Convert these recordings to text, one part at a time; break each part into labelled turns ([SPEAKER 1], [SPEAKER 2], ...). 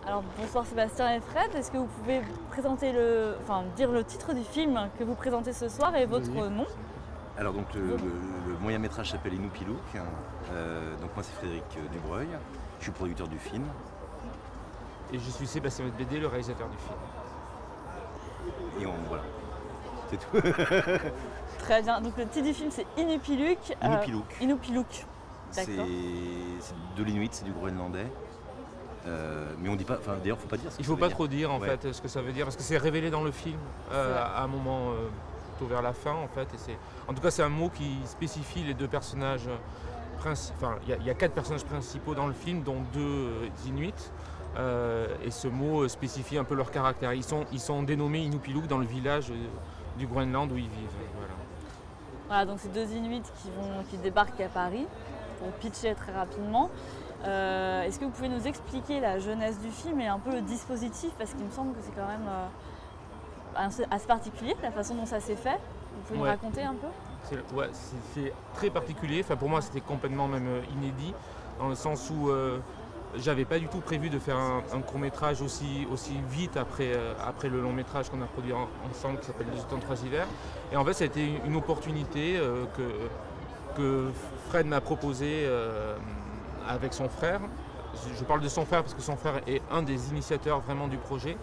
[SPEAKER 1] Alors bonsoir Sébastien et Fred, est-ce que vous pouvez présenter dire le titre du film que vous présentez ce soir et votre nom?
[SPEAKER 2] Alors donc le moyen métrage s'appelle Inoupilouk. Donc moi c'est Frédéric Dubreuil, je suis producteur du film.
[SPEAKER 3] Et je suis Sébastien Bédé, le réalisateur du film.
[SPEAKER 2] Et voilà, c'est tout.
[SPEAKER 1] Très bien, donc le titre du film c'est Inoupilouk.
[SPEAKER 2] Inoupilouk.
[SPEAKER 1] Inoupilouk.
[SPEAKER 2] C'est de l'inuit, c'est du groenlandais. Mais on dit pas, d'ailleurs faut pas dire ce que
[SPEAKER 3] il faut
[SPEAKER 2] ça
[SPEAKER 3] pas
[SPEAKER 2] veut
[SPEAKER 3] trop dire en
[SPEAKER 2] Ouais.
[SPEAKER 3] fait ce que ça veut dire parce que c'est révélé dans le film à un moment plutôt vers la fin en fait. En tout cas c'est un mot qui spécifie les deux personnages principaux. Il y a 4 personnages principaux dans le film dont 2 Inuits. Et ce mot spécifie un peu leur caractère. Ils sont dénommés Inoupilouk dans le village du Groenland où ils vivent.
[SPEAKER 1] Voilà, donc c'est 2 Inuits qui débarquent à Paris, pour pitcher très rapidement. Est-ce que vous pouvez nous expliquer la jeunesse du film et un peu le dispositif, parce qu'il me semble que c'est quand même assez particulier la façon dont ça s'est fait. Vous pouvez nous raconter un peu?
[SPEAKER 3] C'est très particulier. Enfin, pour moi c'était complètement même inédit dans le sens où j'avais pas du tout prévu de faire un court-métrage aussi vite après le long-métrage qu'on a produit ensemble qui s'appelle Les Automnes 3 hivers. Et en fait ça a été une opportunité que Fred m'a proposé avec son frère. Je parle de son frère parce que son frère est un des initiateurs vraiment du projet.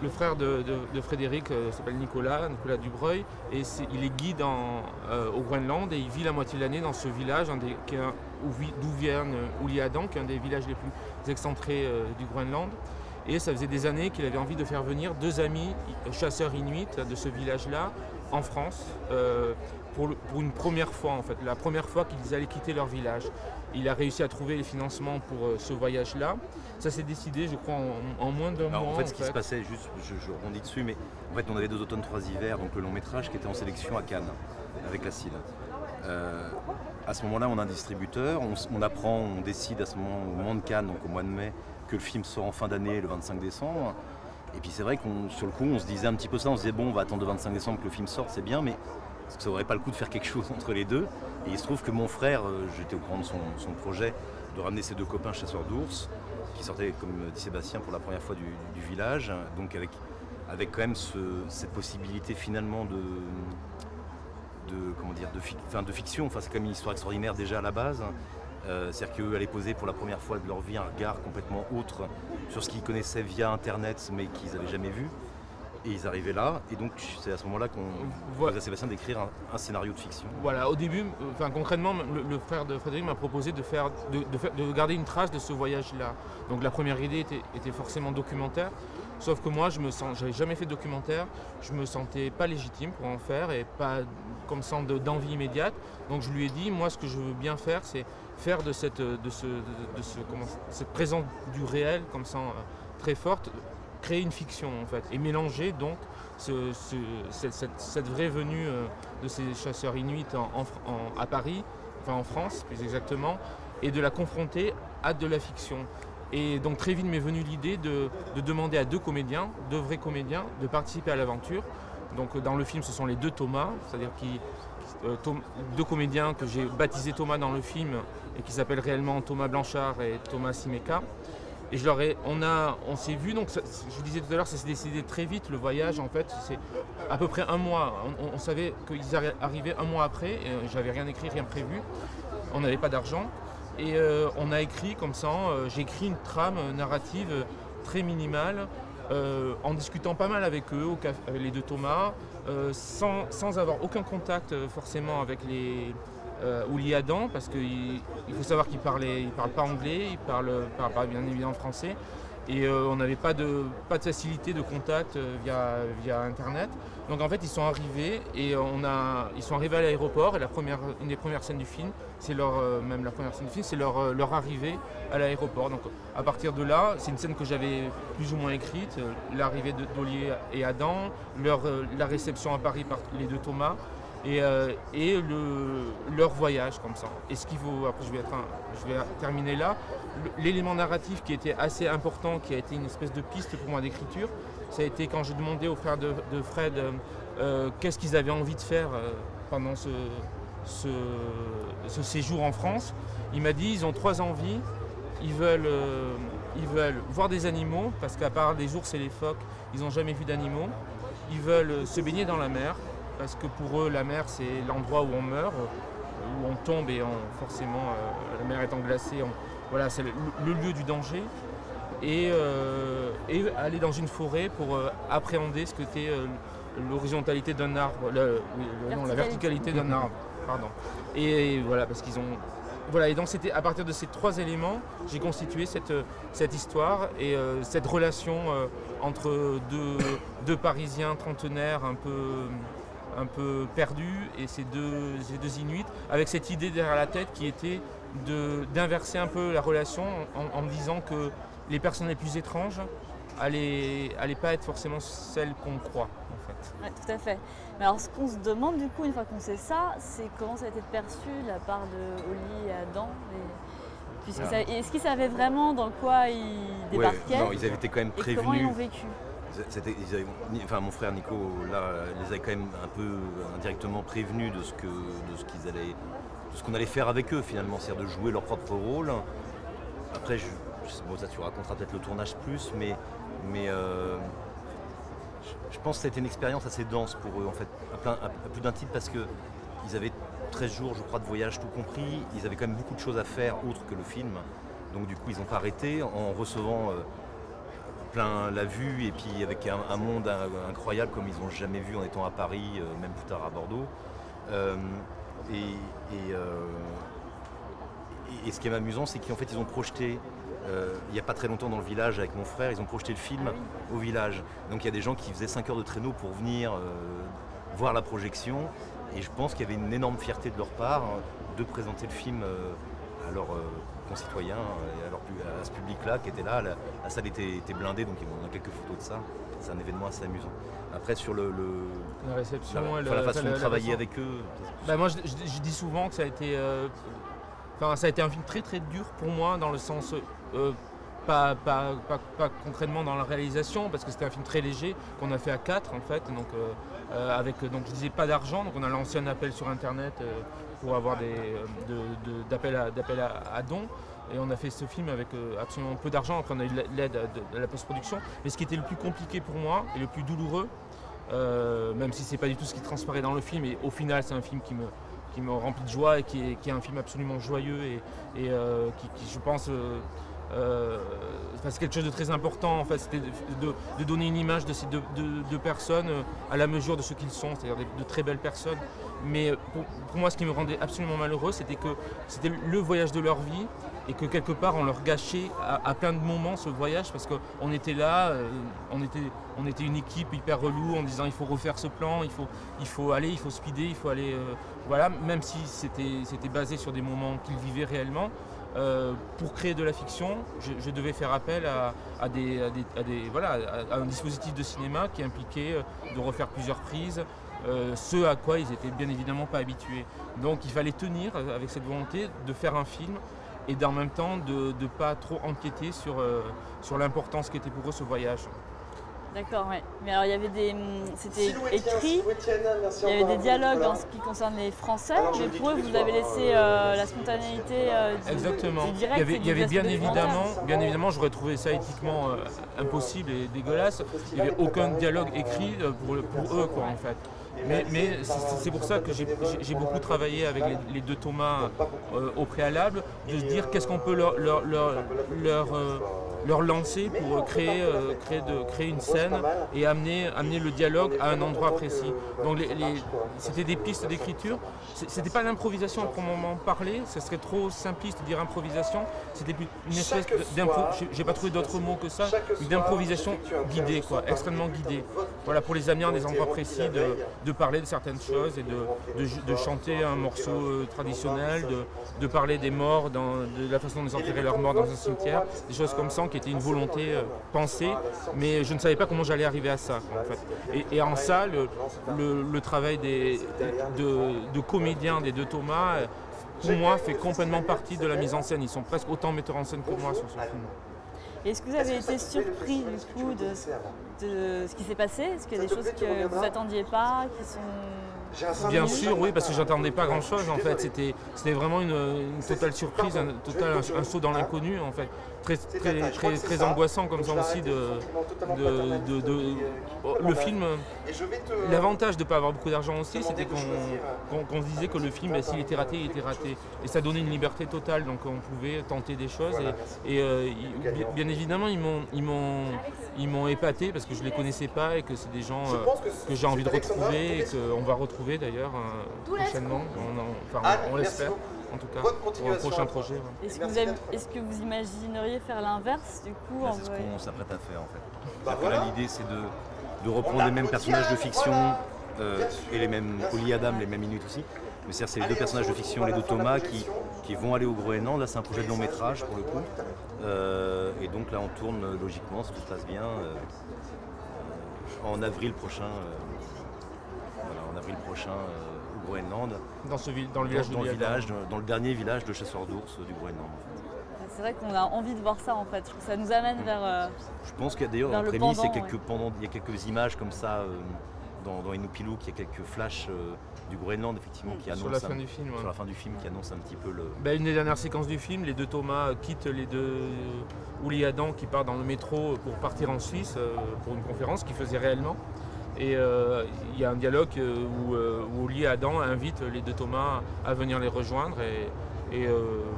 [SPEAKER 3] Le frère de Frédéric s'appelle Nicolas Dubreuil et il est guide au Groenland et il vit la moitié de l'année dans ce village d'où vient Ouliadan, qui est un des villages les plus excentrés du Groenland. Et ça faisait des années qu'il avait envie de faire venir 2 amis chasseurs inuits de ce village-là en France pour une première fois en fait, la première fois qu'ils allaient quitter leur village. Il a réussi à trouver les financements pour ce voyage-là. Ça s'est décidé, je crois, en moins d'un mois.
[SPEAKER 2] En fait, ce qui se passait, juste, je rebondis dessus, mais en fait, on avait 2 automnes, 3 hivers, donc le long métrage qui était en sélection à Cannes, avec la CIL. À ce moment-là, on a un distributeur, on décide à ce moment, au moment de Cannes, donc au mois de mai, que le film sort en fin d'année, le 25 décembre. Et puis c'est vrai qu'on, sur le coup, on se disait un petit peu ça, on se disait bon, on va attendre le 25 décembre que le film sorte, c'est bien, mais ça vaudrait pas le coup de faire quelque chose entre les deux. Et il se trouve que mon frère, j'étais au courant de son projet, de ramener ses 2 copains chasseurs d'ours, qui sortaient, comme dit Sébastien, pour la première fois du village, donc avec quand même cette possibilité finalement de fiction. Enfin, c'est quand même une histoire extraordinaire déjà à la base. C'est-à-dire qu'eux allaient poser pour la première fois de leur vie un regard complètement autre sur ce qu'ils connaissaient via Internet, mais qu'ils n'avaient jamais vu. Et ils arrivaient là, et donc c'est à ce moment-là qu'on propose à Sébastien d'écrire un scénario de fiction.
[SPEAKER 3] Voilà, au début, concrètement, le frère de Frédéric m'a proposé de garder une trace de ce voyage-là. Donc la première idée était forcément documentaire, sauf que moi, j'avais jamais fait de documentaire, je me sentais pas légitime pour en faire et pas comme ça d'envie immédiate. Donc je lui ai dit, moi, ce que je veux bien faire, c'est faire de cette présence du réel comme ça très forte, créer une fiction en fait et mélanger donc cette vraie venue de ces chasseurs inuits à Paris, enfin en France plus exactement, et de la confronter à de la fiction. Et donc très vite m'est venue l'idée de demander à 2 comédiens, 2 vrais comédiens, de participer à l'aventure. Donc dans le film ce sont les 2 Thomas, c'est-à-dire 2 comédiens que j'ai baptisés Thomas dans le film et qui s'appellent réellement Thomas Blanchard et Thomas Simeka. Et on s'est vu, donc je vous disais tout à l'heure, ça s'est décidé très vite, le voyage en fait, c'est à peu près un mois. On savait qu'ils arrivaient un mois après, et j'avais rien écrit, rien prévu, on n'avait pas d'argent. Et on a écrit comme ça, j'ai écrit une trame narrative très minimale, en discutant pas mal avec eux, avec les 2 Thomas, sans avoir aucun contact forcément avec les Ouliadan, parce qu'il faut savoir qu'il parle pas anglais, il parle pas bien évidemment français, et on n'avait pas de facilité de contact via internet. Donc en fait ils sont arrivés et ils sont arrivés à l'aéroport, et une des premières scènes du film, c'est leur arrivée à l'aéroport. Donc à partir de là, c'est une scène que j'avais plus ou moins écrite, l'arrivée d'Olier et Adam, la réception à Paris par les 2 Thomas, et leur voyage comme ça. Et ce qu'il faut, après je vais terminer là, l'élément narratif qui était assez important, qui a été une espèce de piste pour moi d'écriture, ça a été quand j'ai demandé aux frères de Fred qu'est-ce qu'ils avaient envie de faire pendant ce séjour en France. Il m'a dit ils ont 3 envies, ils veulent ils veulent voir des animaux, parce qu'à part les ours et les phoques, ils n'ont jamais vu d'animaux. Ils veulent se baigner dans la mer, parce que pour eux, la mer, c'est l'endroit où on meurt, où on tombe et forcément, la mer étant glacée, voilà, c'est le lieu du danger. Et aller dans une forêt pour appréhender ce que qu'était l'horizontalité d'un arbre, la verticalité d'un arbre, pardon. Et voilà, parce qu'ils ont... Voilà, et donc c'était à partir de ces 3 éléments, j'ai constitué cette histoire et cette relation entre deux Parisiens trentenaires un peu perdus et ces deux Inuits, avec cette idée derrière la tête qui était d'inverser un peu la relation en me disant que les personnes les plus étranges allaient pas être forcément celles qu'on croit en fait.
[SPEAKER 1] Oui, tout à fait. Mais alors ce qu'on se demande du coup, une fois qu'on sait ça, c'est comment ça a été perçu de la part de Oli et Adam. Est-ce qu'ils savaient vraiment dans quoi ils débarquaient?
[SPEAKER 2] Non, ils avaient été quand même prévenus.
[SPEAKER 1] Comment ils l'ont vécu?
[SPEAKER 2] Mon frère Nico là, les avait quand même un peu indirectement prévenus de ce qu'on allait faire avec eux finalement, c'est-à-dire de jouer leur propre rôle. Après, bon, ça tu raconteras peut-être le tournage plus, mais je pense que ça a été une expérience assez dense pour eux en fait, à plus d'un titre, parce qu'ils avaient 13 jours je crois de voyage tout compris, ils avaient quand même beaucoup de choses à faire autres que le film, donc du coup ils n'ont pas arrêté en recevant plein la vue et puis avec un monde incroyable comme ils n'ont jamais vu en étant à Paris, même plus tard à Bordeaux. Et ce qui est amusant, c'est qu'en fait ils ont projeté, il n'y a pas très longtemps dans le village avec mon frère, ils ont projeté le film au village. Donc il y a des gens qui faisaient 5 heures de traîneau pour venir voir la projection. Et je pense qu'il y avait une énorme fierté de leur part de présenter le film à leurs concitoyens, et à ce public-là qui était là. La salle était blindée, donc on a quelques photos de ça. C'est un événement assez amusant. Après sur la
[SPEAKER 3] réception,
[SPEAKER 2] la façon de travailler avec eux.
[SPEAKER 3] Bah, moi je dis souvent que ça a été... ça a été un film très très dur pour moi dans le sens, pas concrètement dans la réalisation, parce que c'était un film très léger qu'on a fait à 4 en fait, donc donc je disais pas d'argent, donc on a lancé un appel sur internet pour avoir d'appels à dons, et on a fait ce film avec absolument peu d'argent. Après on a eu l'aide de la post-production, mais ce qui était le plus compliqué pour moi et le plus douloureux, même si c'est pas du tout ce qui transparaît dans le film, et au final c'est un film qui me remplit de joie et qui est un film absolument joyeux et qui je pense, c'est quelque chose de très important en fait, c'était de donner une image de ces deux personnes à la mesure de ce qu'ils sont, c'est-à-dire de très belles personnes. Mais pour moi, ce qui me rendait absolument malheureux, c'était que c'était le voyage de leur vie et que quelque part on leur gâchait à plein de moments ce voyage, parce qu'on était là, on était une équipe hyper relou en disant il faut refaire ce plan, il faut aller, il faut speeder, il faut aller, voilà, même si c'était basé sur des moments qu'ils vivaient réellement. Pour créer de la fiction, je devais faire appel à un dispositif de cinéma qui impliquait de refaire plusieurs prises, ce à quoi ils étaient bien évidemment pas habitués. Donc il fallait tenir avec cette volonté de faire un film et en même temps de ne pas trop empiéter sur l'importance qu'était pour eux ce voyage.
[SPEAKER 1] D'accord, ouais. Mais alors c'était écrit, il y avait des dialogues en ce qui concerne les Français, mais pour eux vous avez laissé la spontanéité
[SPEAKER 3] Exactement.
[SPEAKER 1] Du direct.
[SPEAKER 3] Il y avait bien évidemment, j'aurais trouvé ça éthiquement impossible et dégueulasse. Il n'y avait aucun dialogue écrit pour eux quoi en fait. Mais c'est pour ça que j'ai beaucoup travaillé avec les deux Thomas au préalable, de se dire qu'est-ce qu'on peut leur lancer pour créer une scène et amener le dialogue à un endroit précis. Donc c'était des pistes d'écriture, c'était pas l'improvisation à proprement parler, ce serait trop simpliste de dire improvisation, c'était une espèce d'impro, j'ai pas trouvé d'autres mots que ça, d'improvisation guidée quoi, extrêmement guidée. Voilà, pour les amener à des endroits précis, de parler de certaines choses et de chanter un morceau traditionnel, de parler des morts, de la façon dont ils enterraient leurs morts dans un cimetière, des choses comme ça qui était une volonté pensée, mais je ne savais pas comment j'allais arriver à ça en fait. Et en ça, le travail de comédiens des deux Thomas, pour moi, fait complètement partie de la mise en scène. Ils sont presque autant metteurs en scène que moi sur ce film.
[SPEAKER 1] Est-ce que vous avez été surpris du coup de ce qui s'est passé? Est-ce qu'il y a des choses que vous attendiez pas, qui sont...
[SPEAKER 3] Bien sûr, oui, parce que j'attendais pas grand-chose en fait. C'était vraiment une totale surprise, un saut dans l'inconnu en fait. très angoissant comme ça aussi le film. L'avantage de ne pas avoir beaucoup d'argent aussi, c'était qu'on se disait que le film, s'il était raté, il était raté. Et ça donnait une liberté totale, donc on pouvait tenter des choses. Bien évidemment, ils m'ont épaté parce que je ne les connaissais pas et que c'est des gens que j'ai envie de retrouver et qu'on va retrouver d'ailleurs prochainement. On l'espère. En tout cas, pour un prochain projet. Ouais.
[SPEAKER 1] Est-ce que vous imagineriez faire l'inverse du coup?
[SPEAKER 2] C'est ce qu'on s'apprête à faire en fait. Là, l'idée c'est de reprendre les mêmes personnages de fiction et les mêmes Oli Adam, les mêmes minutes aussi. Mais c'est les deux personnages de fiction, les deux Thomas qui vont aller au Groenland. Là c'est un projet de long métrage pour le coup. Et donc là on tourne logiquement, si tout se passe bien, en avril prochain. Au Groenland.
[SPEAKER 3] Dans le village
[SPEAKER 2] dans le dernier village de chasseurs d'ours du Groenland.
[SPEAKER 1] C'est vrai qu'on a envie de voir ça en fait. Ça nous amène vers.
[SPEAKER 2] Je pense qu'il y a d'ailleurs en prémisse, il y a quelques images comme ça dans Inupiluk, il y a quelques flashs du Groenland effectivement qui annoncent
[SPEAKER 3] sur la fin du film.
[SPEAKER 2] Sur la fin du film qui annonce un petit peu le.
[SPEAKER 3] Une des dernières séquences du film, les deux Thomas quittent les deux Oli Adam qui part dans le métro pour partir en Suisse pour une conférence qu'ils faisaient réellement. Et il y a un dialogue où Oli Adam invite les deux Thomas à venir les rejoindre et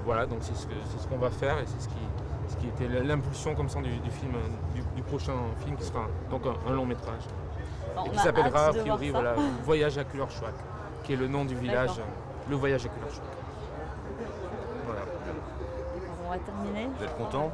[SPEAKER 3] voilà, donc c'est ce qu'on va faire et c'est ce qui était l'impulsion comme ça du film, du prochain film qui sera donc un long métrage. Et qui s'appellera a priori Voyage à Kullerschwak, qui est le nom du village, le Voyage à Kullerschwak. Voilà.
[SPEAKER 1] On va terminer.
[SPEAKER 2] Vous êtes content?